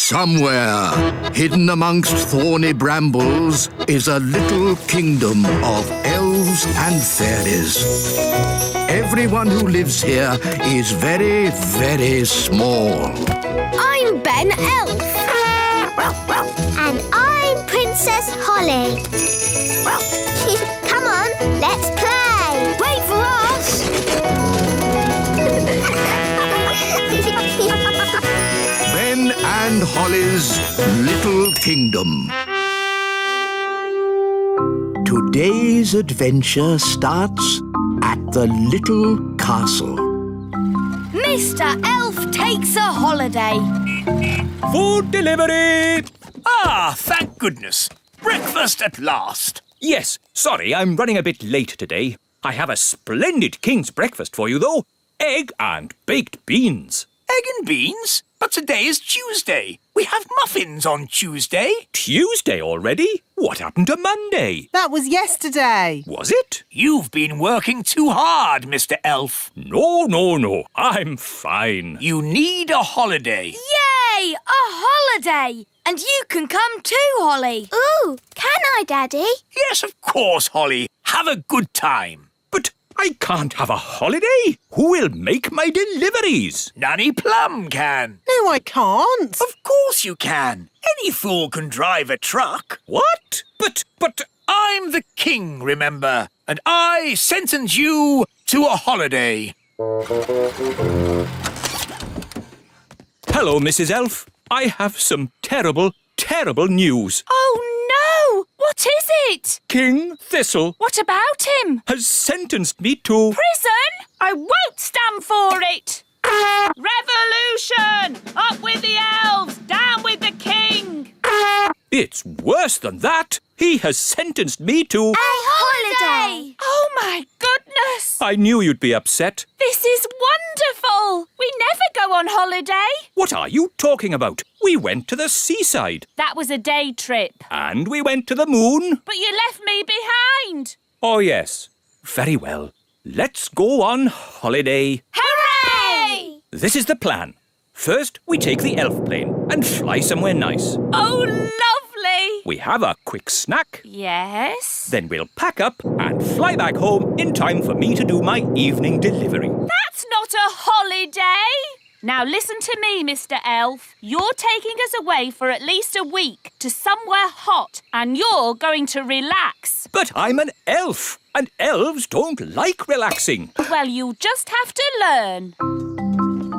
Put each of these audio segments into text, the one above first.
Somewhere, hidden amongst thorny brambles, is a little kingdom of elves and fairies. Everyone who lives here is very, very small. I'm Ben Elf. And I'm Princess Holly. Come on, let's play. Wait for us. Ben and Holly's Little Kingdom. Today's adventure starts at the little castle. Mr. Elf takes a holiday. Food delivery! Ah, thank goodness. Breakfast at last. Yes, sorry, I'm running a bit late today. I have a splendid king's breakfast for you, though. Egg and baked beans. Egg and beans? But today is Tuesday. We have muffins on Tuesday. Tuesday already? What happened to Monday? That was yesterday. Was it? You've been working too hard, Mr. Elf. No. I'm fine. You need a holiday. Yay! A holiday! And you can come too, Holly. Ooh, can I, Daddy? Yes, of course, Holly. Have a good time. But I can't have a holiday. Who will make my deliveries? Nanny Plum can. No, I can't. Of course you can. Any fool can drive a truck. What? But... I'm the king, remember, and I sentence you to a holiday. Hello, Mrs. Elf. I have some terrible news. Oh, no! What is it? King Thistle What about him? has sentenced me to... Prison? I won't stand for it! Revolution! Up with the elves! Down with the king! It's worse than that. He has sentenced me to... A holiday! Oh, my goodness! I knew you'd be upset. This is wonderful! We never go on holiday. What are you talking about? We went to the seaside. That was a day trip. And we went to the moon. But you left me behind. Oh, yes. Very well. Let's go on holiday. Hooray! This is the plan. First, we take the elf plane and fly somewhere nice. Oh, lovely! We have a quick snack. Yes? Then we'll pack up and fly back home in time for me to do my evening delivery. That's not a holiday! Now listen to me, Mr. Elf. You're taking us away for at least a week to somewhere hot, and you're going to relax. But I'm an elf, and elves don't like relaxing. Well, you'll just have to learn.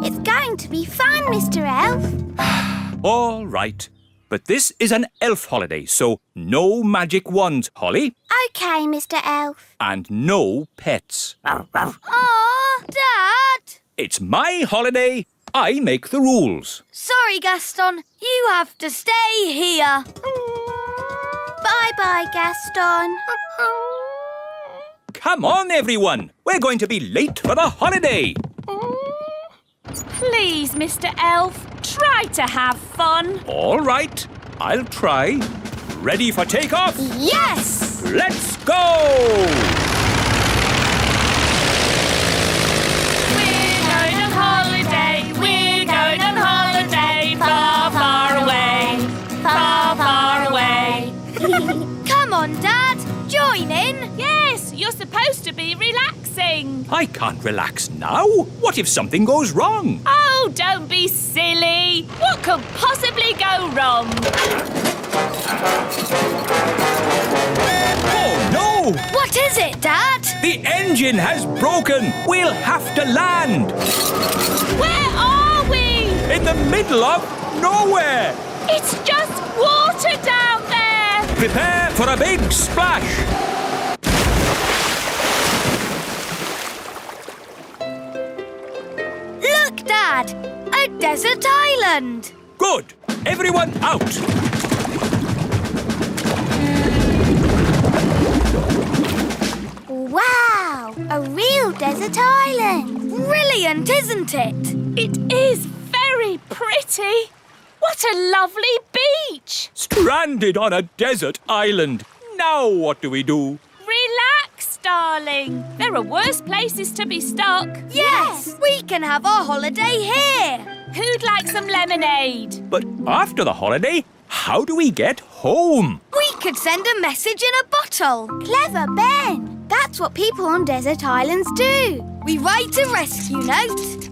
It's going to be fun, Mr. Elf. All right. But this is an elf holiday, so no magic wands, Holly. OK, Mr. Elf. And no pets. Aw, Dad! It's my holiday. I make the rules. Sorry, Gaston. You have to stay here. Bye-bye, Gaston. Come on, everyone. We're going to be late for the holiday. Please, Mr. Elf, try to have fun. All right. I'll try. Ready for takeoff? Yes! Let's go! We're going on holiday. We're going on holiday. Far, far away. Far, far away. Come on, Dad. Join in. Yes, you're supposed to be relaxing. I can't relax now. What if something goes wrong? Oh, don't be silly. What could possibly go wrong? Oh, no! What is it, Dad? The engine has broken. We'll have to land. Where are we? In the middle of nowhere. It's just water down there. Prepare for a big splash. Look, Dad. A desert island. Good. Everyone out. Wow, a real desert island. Brilliant, isn't it? It is very pretty. What a lovely beach. Stranded on a desert island. Now what do we do? Relax, darling. There are worse places to be stuck. Yes, we can have our holiday here. Who'd like some lemonade? But after the holiday, how do we get home? We could send a message in a bottle. Clever, Ben. That's what people on desert islands do. We write a rescue note,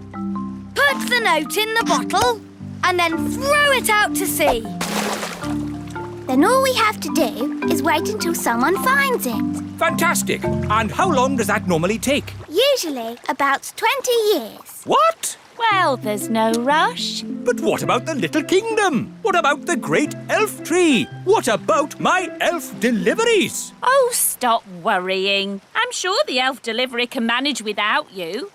put the note in the bottle, and then throw it out to sea. Then all we have to do is wait until someone finds it. Fantastic! And how long does that normally take? Usually about 20 years. What? Well, there's no rush. But what about the little kingdom? What about the great elf tree? What about my elf deliveries? Oh, stop worrying. I'm sure the elf delivery can manage without you.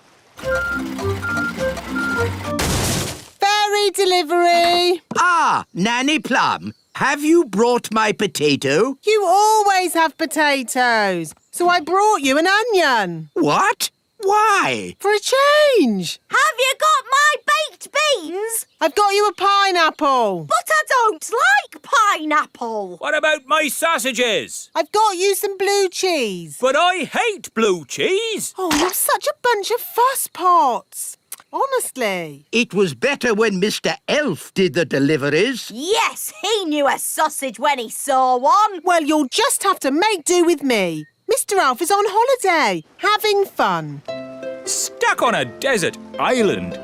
Fairy delivery. Ah, Nanny Plum, have you brought my potato? You always have potatoes. So I brought you an onion. What? Why? For a change. Have you got my baked beans? I've got you a pineapple. But I don't like pineapple. What about my sausages? I've got you some blue cheese. But I hate blue cheese. Oh, you're such a bunch of fusspots. Honestly. It was better when Mr. Elf did the deliveries. Yes, he knew a sausage when he saw one. Well, you'll just have to make do with me. Mr. Elf is on holiday, having fun. Stuck on a desert island.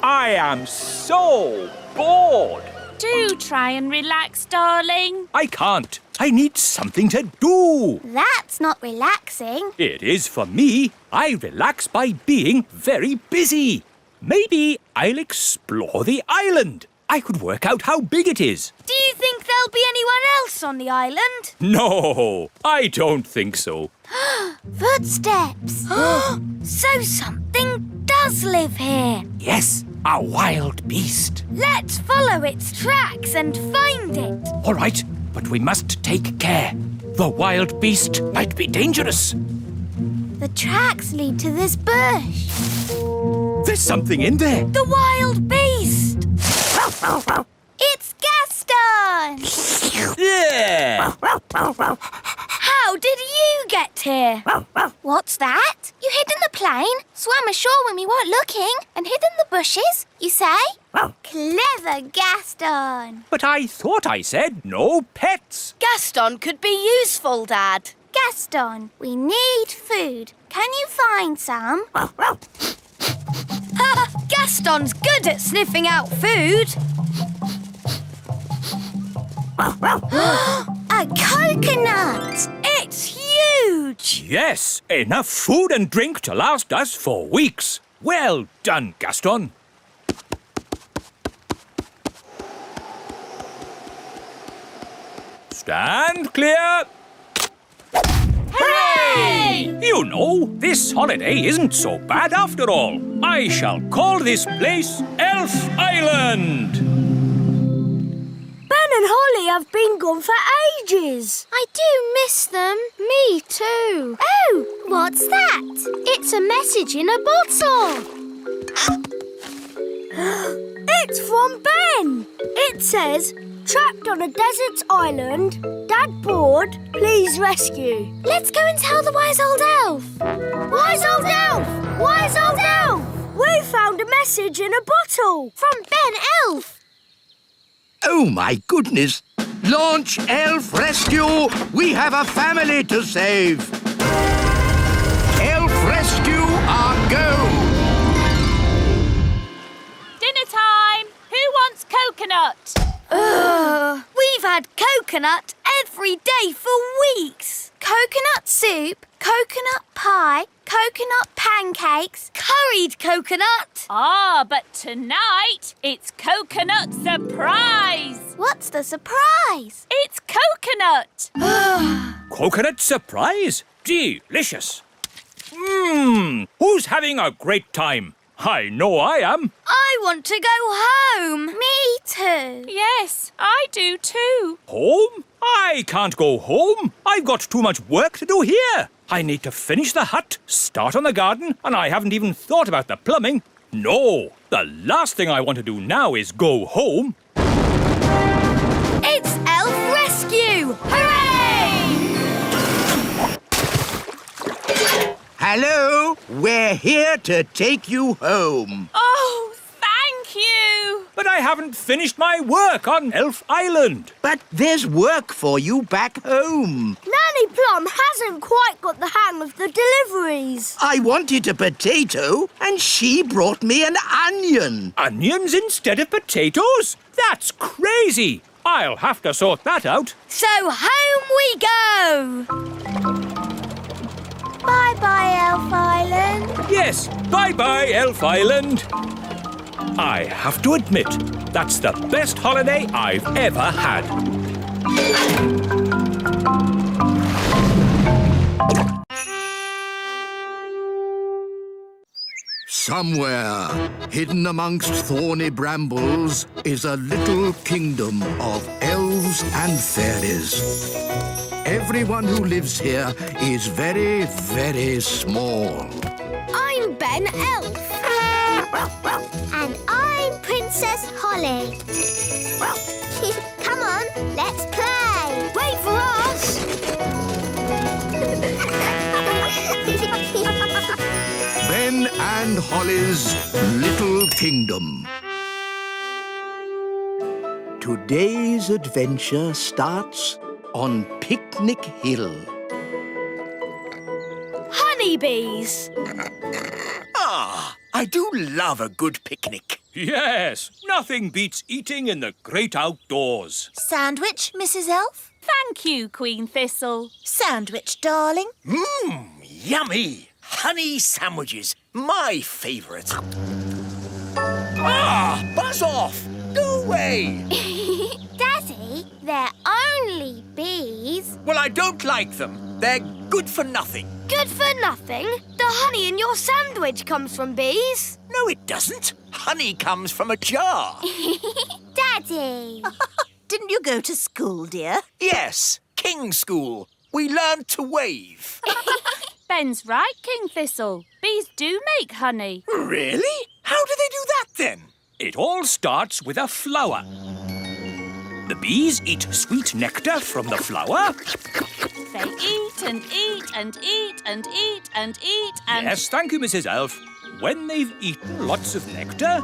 I am so bored. Do try and relax, darling. I can't. I need something to do. That's not relaxing. It is for me. I relax by being very busy. Maybe I'll explore the island. I could work out how big it is. Do you think there'll be anyone else on the island? No, I don't think so. Footsteps. So something does live here. Yes, a wild beast. Let's follow its tracks and find it. All right, but we must take care. The wild beast might be dangerous. The tracks lead to this bush. There's something in there. The wild beast. It's Gaston! Yeah. How did you get here? What's that? You hid in the plane, swam ashore when we weren't looking, and hid in the bushes, you say? Clever Gaston! But I thought I said no pets. Gaston could be useful, Dad. Gaston, we need food. Can you find some? Gaston's good at sniffing out food. A coconut! It's huge. Yes, enough food and drink to last us for weeks. Well done, Gaston. Stand clear. Hooray! You know, this holiday isn't so bad after all. I shall call this place Elf Island. Ben and Holly have been gone for ages. I do miss them. Me too. Oh, what's that? It's a message in a bottle. It's from Ben. It says, trapped on a desert island, Dad bored, please rescue. Let's go and tell the wise old elf. Wise old elf! Wise old elf! We found a message in a bottle. From Ben Elf. Oh, my goodness. Launch Elf Rescue. We have a family to save. Elf Rescue, our go. Dinner time. Who wants coconut? We've had coconut every day for weeks. Coconut soup, coconut pie, coconut pancakes, Curried coconut. Ah, but tonight it's coconut surprise. What's the surprise? It's coconut. Coconut surprise? Delicious. Who's having a great time? I know I am. I want to go home. Me too. Yes, I do too. Home? I can't go home. I've got too much work to do here. I need to finish the hut, start on the garden, and I haven't even thought about the plumbing. No, the last thing I want to do now is go home. It's Elf Rescue! Hooray! Hello, we're here to take you home. Oh, thank but I haven't finished my work on Elf Island. But there's work for you back home. Nanny Plum hasn't quite got the hang of the deliveries. I wanted a potato and she brought me an onion. Onions instead of potatoes? That's crazy. I'll have to sort that out. So home we go! Bye-bye, Elf Island. Yes, bye-bye, Elf Island. I have to admit, that's the best holiday I've ever had. Somewhere, hidden amongst thorny brambles, is a little kingdom of elves and fairies. Everyone who lives here is very, very small. I'm Ben Elf. And I'm Princess Holly. Come on, let's play. Wait for us. Ben and Holly's Little Kingdom. Today's adventure starts on Picnic Hill. Honeybees! Ah, I do love a good picnic. Yes, nothing beats eating in the great outdoors. Sandwich, Mrs. Elf? Thank you, Queen Thistle. Sandwich, darling. Yummy. Honey sandwiches, my favourite. Ah, buzz off. Go away. Daddy, they're only bees. Well, I don't like them. They're good for nothing. Good for nothing. The honey in your sandwich comes from bees. No, it doesn't. Honey comes from a jar. Daddy. Didn't you go to school, dear? Yes, King School. We learned to wave. Ben's right, King Thistle. Bees do make honey. Really? How do they do that then? It all starts with a flower. The bees eat sweet nectar from the flower. They eat and eat and eat and eat and eat and... Yes, thank you, Mrs. Elf. When they've eaten lots of nectar,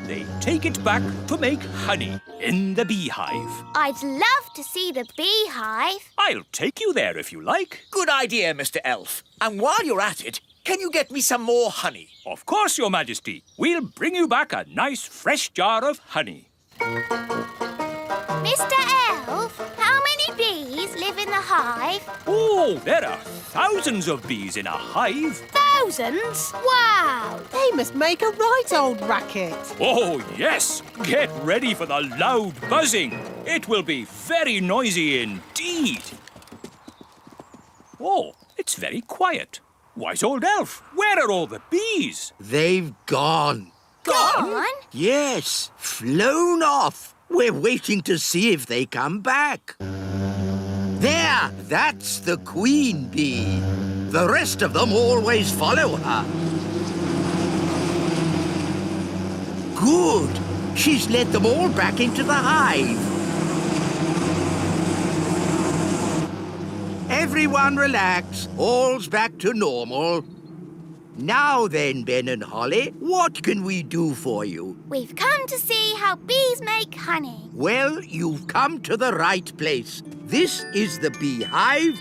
they take it back to make honey in the beehive. I'd love to see the beehive. I'll take you there if you like. Good idea, Mr. Elf. And while you're at it, can you get me some more honey? Of course, Your Majesty. We'll bring you back a nice fresh jar of honey. Mr. Elf, how many bees live in the hive? Oh, there are thousands of bees in a hive. Thousands? Wow! They must make a right old racket. Oh, yes. Get ready for the loud buzzing. It will be very noisy indeed. Oh, it's very quiet. Wise old elf, where are all the bees? They've gone. Gone? Yes, flown off. We're waiting to see if they come back. There, that's the queen bee. The rest of them always follow her. Good. She's led them all back into the hive. Everyone relax. All's back to normal. Now then, Ben and Holly, what can we do for you? We've come to see how bees make honey. Well, you've come to the right place. This is the beehive,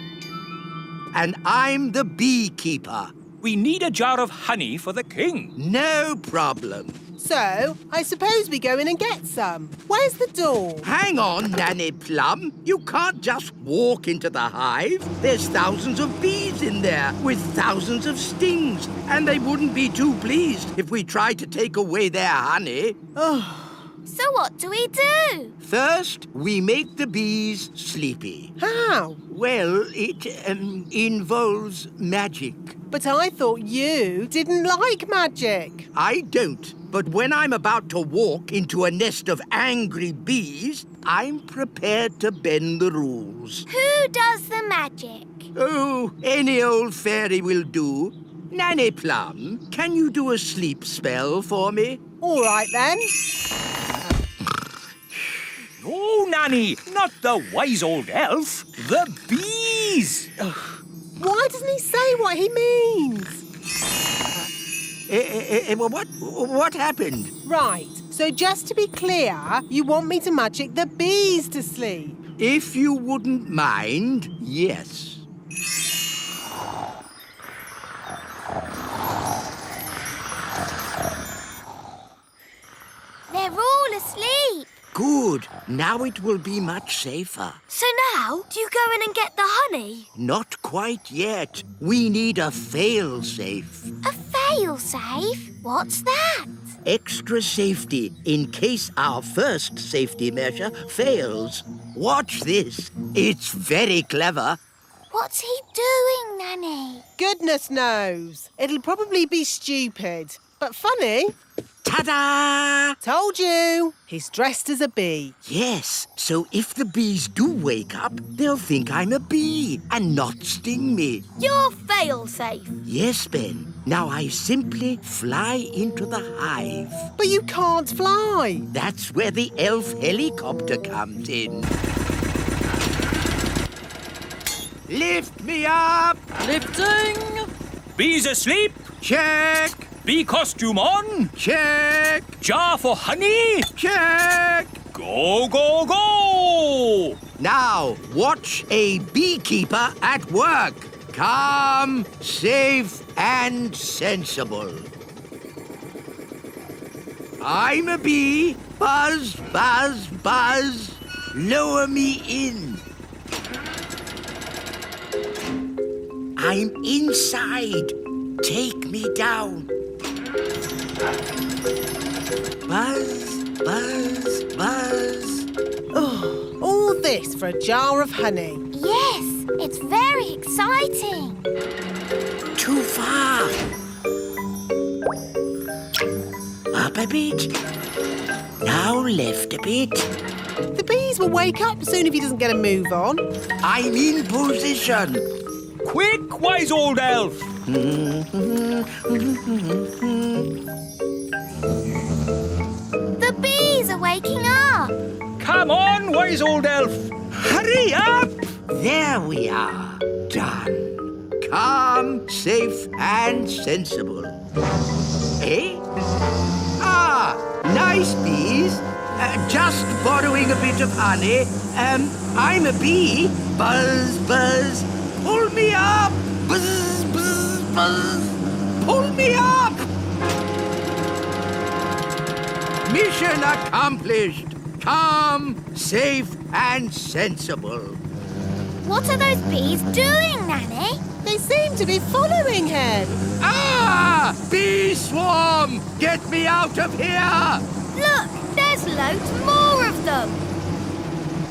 and I'm the beekeeper. We need a jar of honey for the king. No problem. So, I suppose we go in and get some. Where's the door? Hang on, Nanny Plum. You can't just walk into the hive. There's thousands of bees in there with thousands of stings, and they wouldn't be too pleased if we tried to take away their honey. So what do we do? First, we make the bees sleepy. How? Well, it involves magic. But I thought you didn't like magic. I don't. But when I'm about to walk into a nest of angry bees, I'm prepared to bend the rules. Who does the magic? Oh, any old fairy will do. Nanny Plum, can you do a sleep spell for me? All right, then. No, Nanny, not the wise old elf. The bees. Why doesn't he say what he means? What happened? Right. So just to be clear, you want me to magic the bees to sleep? If you wouldn't mind, yes. They're all asleep. Good. Now it will be much safer. So now, do you go in and get the honey? Not quite yet. We need a fail-safe. A fail-safe? What's that? Extra safety in case our first safety measure fails. Watch this. It's very clever. What's he doing, Nanny? Goodness knows. It'll probably be stupid, but funny. Ta-da! Told you. He's dressed as a bee. Yes, so if the bees do wake up, they'll think I'm a bee and not sting me. You're fail-safe. Yes, Ben. Now I simply fly into the hive. But you can't fly. That's where the elf helicopter comes in. Lift me up! Lifting. Bees asleep. Check! Bee costume on. Check! Jar for honey. Check! Go, go, go! Now, watch a beekeeper at work. Calm, safe, and sensible. I'm a bee. Buzz, buzz, buzz. Lower me in. I'm inside. Take me down. Buzz, buzz, buzz. Oh, all this for a jar of honey. Yes, it's very exciting. Too far. Up a bit. Now left a bit. The bees will wake up soon if he doesn't get a move on. I'm in position. Quick, wise old elf. The bees are waking up. Come on, wise old elf. Hurry up. There we are. Done. Calm, safe, and sensible. Eh? Ah, nice bees. Just borrowing a bit of honey. I'm a bee. Buzz, buzz. Pull me up. Buzz, buzz, buzz. Pull me up. Mission accomplished. Calm, safe, and sensible. What are those bees doing, Nanny? They seem to be following him. Ah! Bee swarm! Get me out of here! Look, there's loads more of them.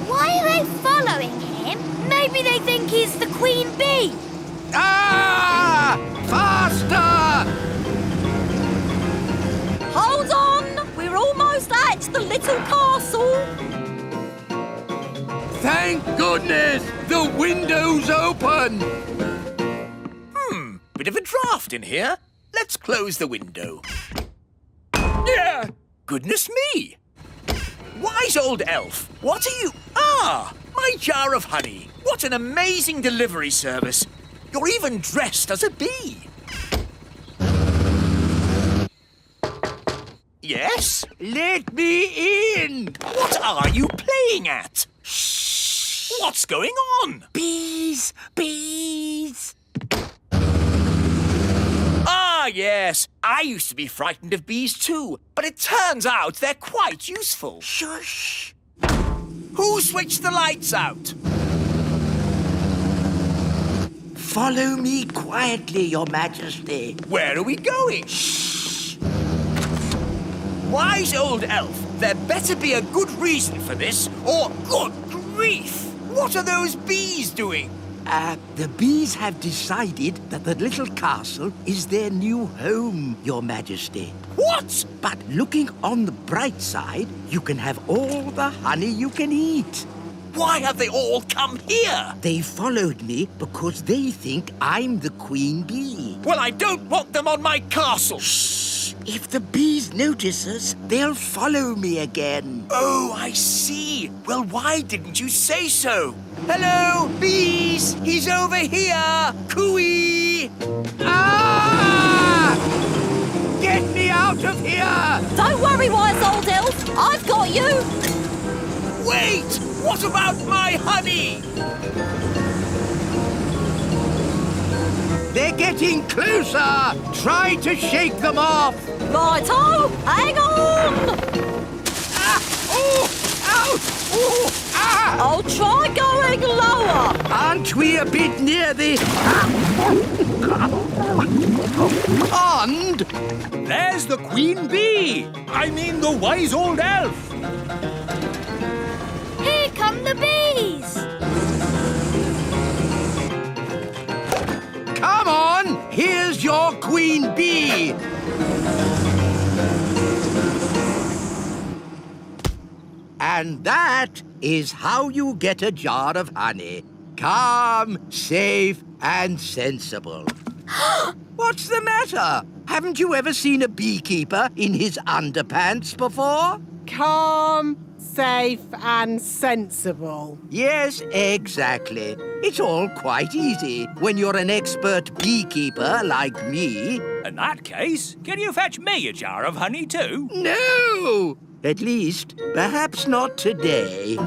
Why are they following him? Maybe they think he's the queen bee. Ah! Faster! Hold on! We're almost at the little castle. Thank goodness! The window's open! Bit of a draft in here. Let's close the window. Yeah! Goodness me! Wise old elf, what are you... Ah! My jar of honey. What an amazing delivery service. You're even dressed as a bee. Yes? Let me in! What are you playing at? Shh! What's going on? Bees! Bees! Ah, yes. I used to be frightened of bees too, but it turns out they're quite useful. Shush! Who switched the lights out? Follow me quietly, Your Majesty. Where are we going? Shh! Wise old elf, there better be a good reason for this, or good grief! What are those bees doing? The bees have decided that the little castle is their new home, Your Majesty. What? But looking on the bright side, you can have all the honey you can eat. Why have they all come here? They followed me because they think I'm the queen bee. Well, I don't want them on my castle. Shh! If the bees notice us, they'll follow me again. Oh, I see. Well, why didn't you say so? Hello, bees! He's over here! Cooey! Ah! Get me out of here! Don't worry, wise old elf. I've got you. Wait! What about my honey? They're getting closer! Try to shake them off! Righto, hang on. Ah! Oh! Ouch! Oh! Ah! I'll try going lower. Aren't we a bit near the pond? There's the queen bee. I mean the wise old elf. Here come the bees. Come on! Here's your queen bee! And that is how you get a jar of honey. Calm, safe, and sensible. What's the matter? Haven't you ever seen a beekeeper in his underpants before? Calm, safe and sensible. Yes, exactly. It's all quite easy when you're an expert beekeeper like me. In that case, can you fetch me a jar of honey too? No! At least, perhaps not today.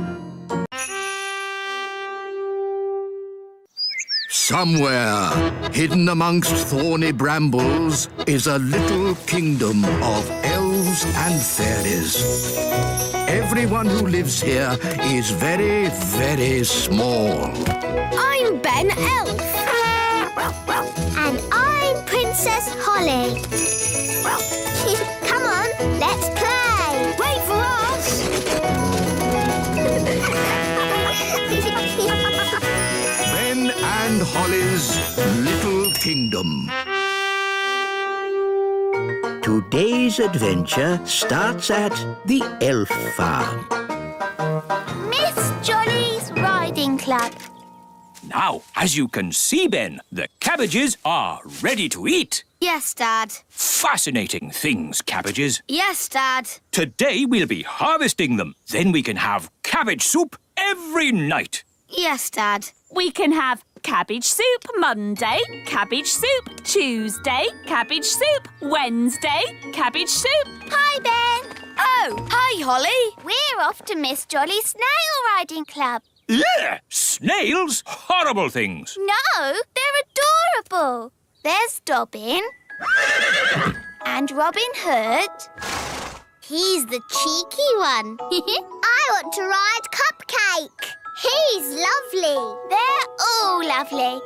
Somewhere, hidden amongst thorny brambles, is a little kingdom of elves and fairies. Everyone who lives here is very, very small. I'm Ben Elf. And I'm Princess Holly. Come on, let's play. Wait for us. Ben and Holly's Little Kingdom. Today's adventure starts at the elf farm. Miss Jolly's Riding Club. Now, as you can see, Ben, the cabbages are ready to eat. Yes, Dad. Fascinating things, cabbages. Yes, Dad. Today we'll be harvesting them. Then we can have cabbage soup every night. Yes, Dad. We can have cabbage soup Monday, cabbage soup Tuesday, cabbage soup Wednesday, cabbage soup... Hi, Ben. Oh, hi, Holly. We're off to Miss Jolly's Snail Riding Club. Ugh! Snails? Horrible things. No, they're adorable. There's Dobbin. And Robin Hood. He's the cheeky one. I want to ride Cupcake. He's lovely. They're all lovely.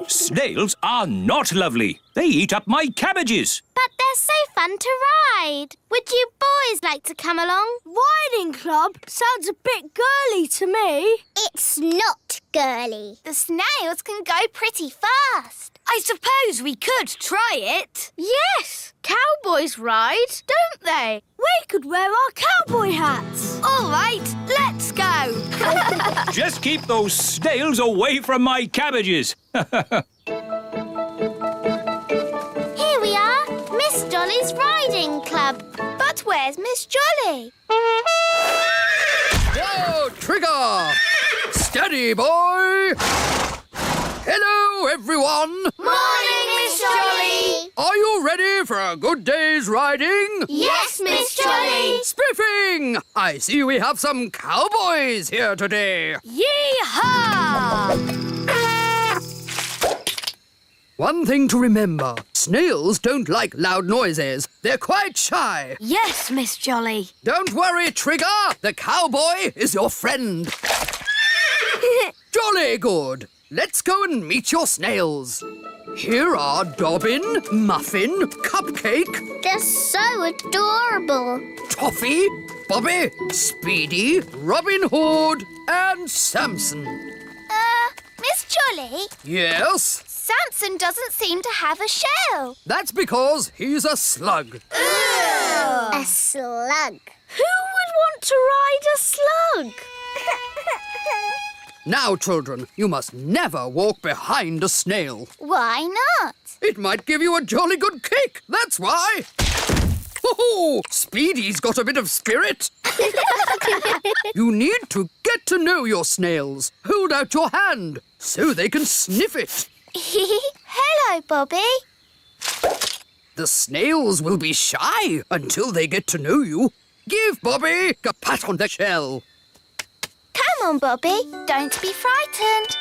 Snails are not lovely. They eat up my cabbages. But they're so fun to ride. Would you boys like to come along? Riding club sounds a bit girly to me. It's not girly. The snails can go pretty fast. I suppose we could try it. Yes, cowboys ride, don't they? We could wear our cowboy hats. All right, let's go. Just keep those snails away from my cabbages. Here we are, Miss Jolly's Riding Club. But where's Miss Jolly? Whoa, Trigger! Steady, boy! Hello, everyone! Morning, Miss Jolly. Are you ready for a good day's riding? Yes, Miss Jolly. Spiffing! I see we have some cowboys here today. Yee-haw! One thing to remember, snails don't like loud noises. They're quite shy. Yes, Miss Jolly. Don't worry, Trigger. The cowboy is your friend. Jolly good. Let's go and meet your snails. Here are Dobbin, Muffin, Cupcake, They're so adorable. Toffee, Bobby, Speedy, Robin Hood, and Samson. Miss Jolly, Yes, Samson doesn't seem to have a shell. that's because he's a slug. A slug. Who would want to ride a slug? Now, children, you must never walk behind a snail. Why not? It might give you a jolly good kick, that's why. Oh, Speedy's got a bit of spirit. You need to get to know your snails. Hold out your hand so they can sniff it. Hello, Bobby. The snails will be shy until they get to know you. Give Bobby a pat on the shell. Come on, Bobby. Don't be frightened.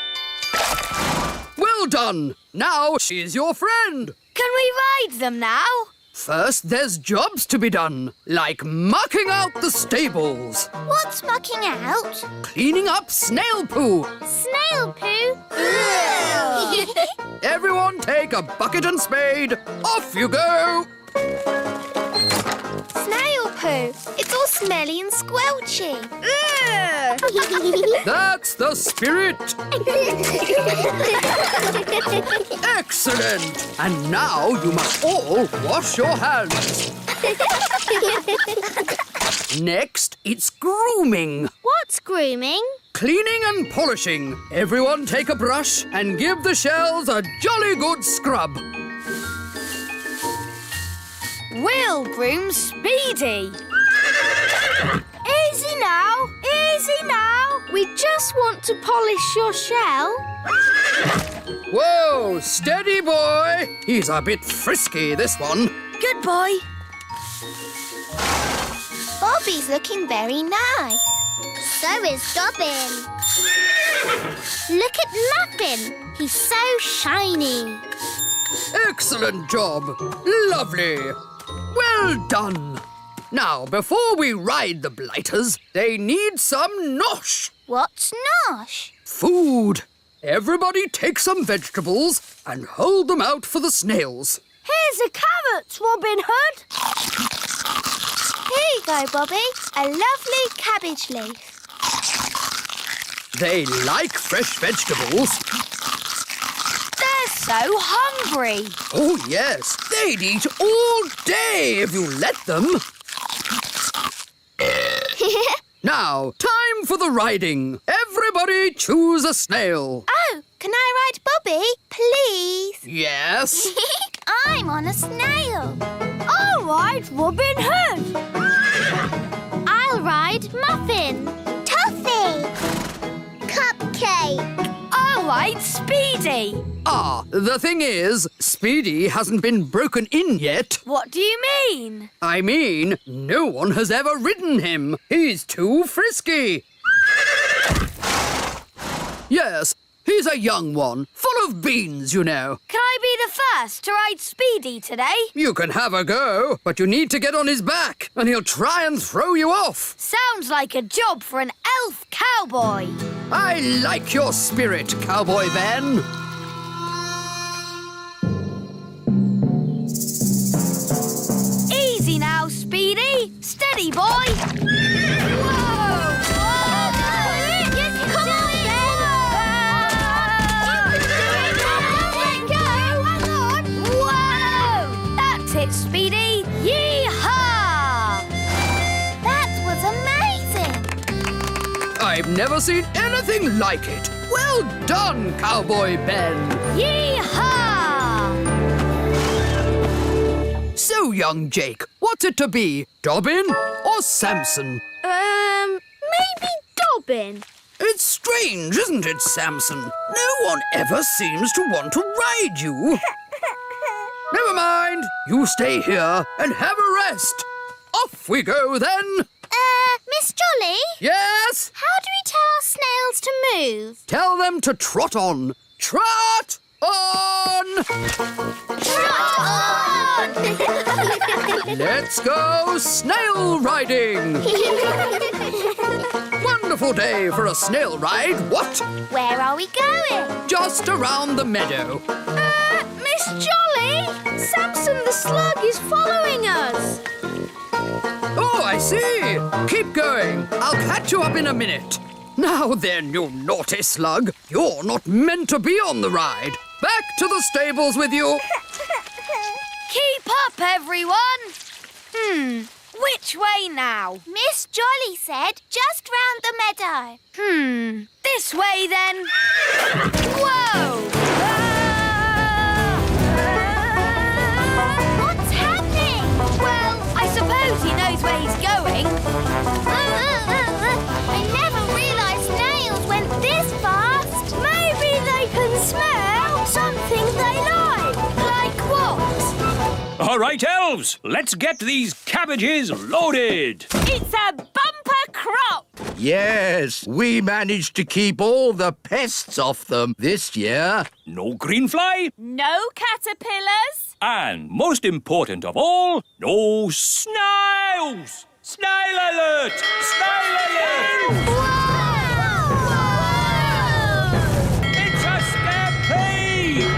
Well done. Now she's your friend. Can we ride them now? First, there's jobs to be done, like mucking out the stables, What's mucking out? cleaning up snail poo. Snail poo? Everyone take a bucket and spade. Off you go. Snail poo. It's all smelly and squelchy. That's the spirit. Excellent. And now you must all wash your hands. Next, it's grooming. What's grooming? Cleaning and polishing. Everyone take a brush and give the shells a jolly good scrub. We'll groom Speedy. Easy now, easy now. We just want to polish your shell. Whoa, steady boy. He's a bit frisky, this one. Good boy. Bobby's looking very nice. So is Dobbin. Look at Muffin. He's so shiny. Excellent job. Lovely. Well done. Now, before we ride the blighters, they need some nosh. What's nosh? Food. Everybody take some vegetables and hold them out for the snails. Here's a carrot, Robin Hood. Here you go, Bobby. A lovely cabbage leaf. They like fresh vegetables. They're so hungry. Oh, yes. They'd eat all day if you let them. Now, time for the riding. Everybody choose a snail. Oh, can I ride Bobby, please? Yes. I'm on a snail. I'll ride Robin Hood. I'll ride Muffin. Toffee. Cupcake. I'll ride Speedy. Ah, the thing is, Speedy hasn't been broken in yet. What do you mean? I mean, no one has ever ridden him. He's too frisky. Yes, he's a young one, full of beans, you know. Can I be the first to ride Speedy today? You can have a go, but you need to get on his back, and he'll try and throw you off. Sounds like a job for an elf cowboy. I like your spirit, Cowboy Ben. Easy now, Speedy. Steady, boy. Whoa! Come on, Whoa! That's it, Speedy. Yee-haw! That was amazing. I've never seen anything like it. Well done, Cowboy Ben. Yee-haw! So, young Jake, what's it to be? Dobbin or Samson? Maybe Dobbin. It's strange, isn't it, Samson? No one ever seems to want to ride you. Never mind. You stay here and have a rest. Off we go, then. Miss Jolly? Yes? How do we tell our snails to move? Tell them to trot on. Trot on! Trot on! Let's go snail riding. Wonderful day for a snail ride, what? Where are we going? Just around the meadow. Miss Jolly! Samson the slug is following us. Oh, I see. Keep going. I'll catch you up in a minute. Now then, you naughty slug. You're not meant to be on the ride. Back to the stables with you. Keep up, everyone. Which way now? Miss Jolly said just round the meadow. This way, then. Whoa! What's happening? Well, I suppose he knows where he's going. I never realised snails went this fast. Maybe they can smell something they like. Like what? All Right, elves, let's get these cabbages loaded. It's a bumper crop. Yes, we managed to keep all the pests off them this year. No greenfly, No caterpillars. and most important of all, no snails. Snail alert! Snail alert! It's a stampede!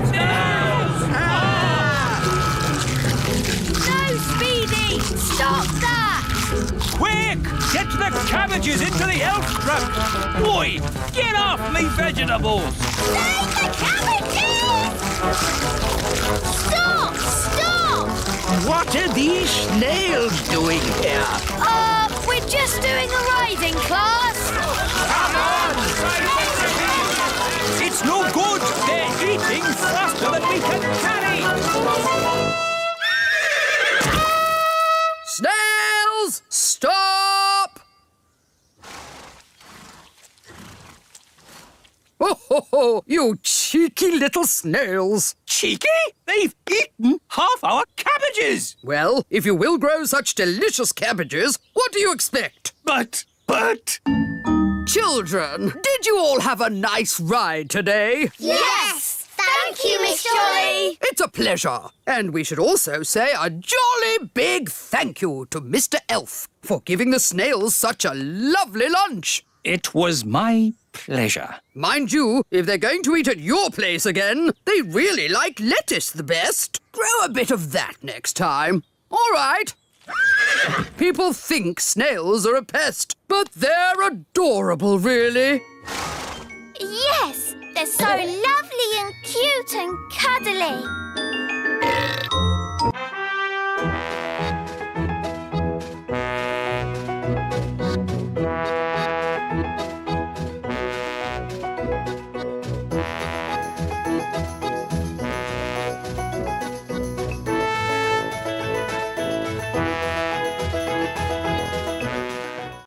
Snails! No, Speedy! Stop that! Quick! Get the cabbages into the elf truck! Boy, get off me vegetables! Save the cabbages! Stop! Stop! What are these snails doing here? We're just doing a riding class. It's no good! They're eating faster than we can carry! Snails, stop! Oh, you cheeky little snails. Cheeky? They've eaten half our cabbages! Well, if you will grow such delicious cabbages, what do you expect? But... Children, did you all have a nice ride today? Yes! Thank you, Miss Jolly! It's a pleasure. And we should also say a jolly big thank you to Mr. Elf for giving the snails such a lovely lunch. It was my pleasure. Mind you, if they're going to eat at your place again, they really like lettuce the best. Grow a bit of that next time. All right. People think snails are a pest, but they're adorable, really. Yes, they're so lovely and cute and cuddly.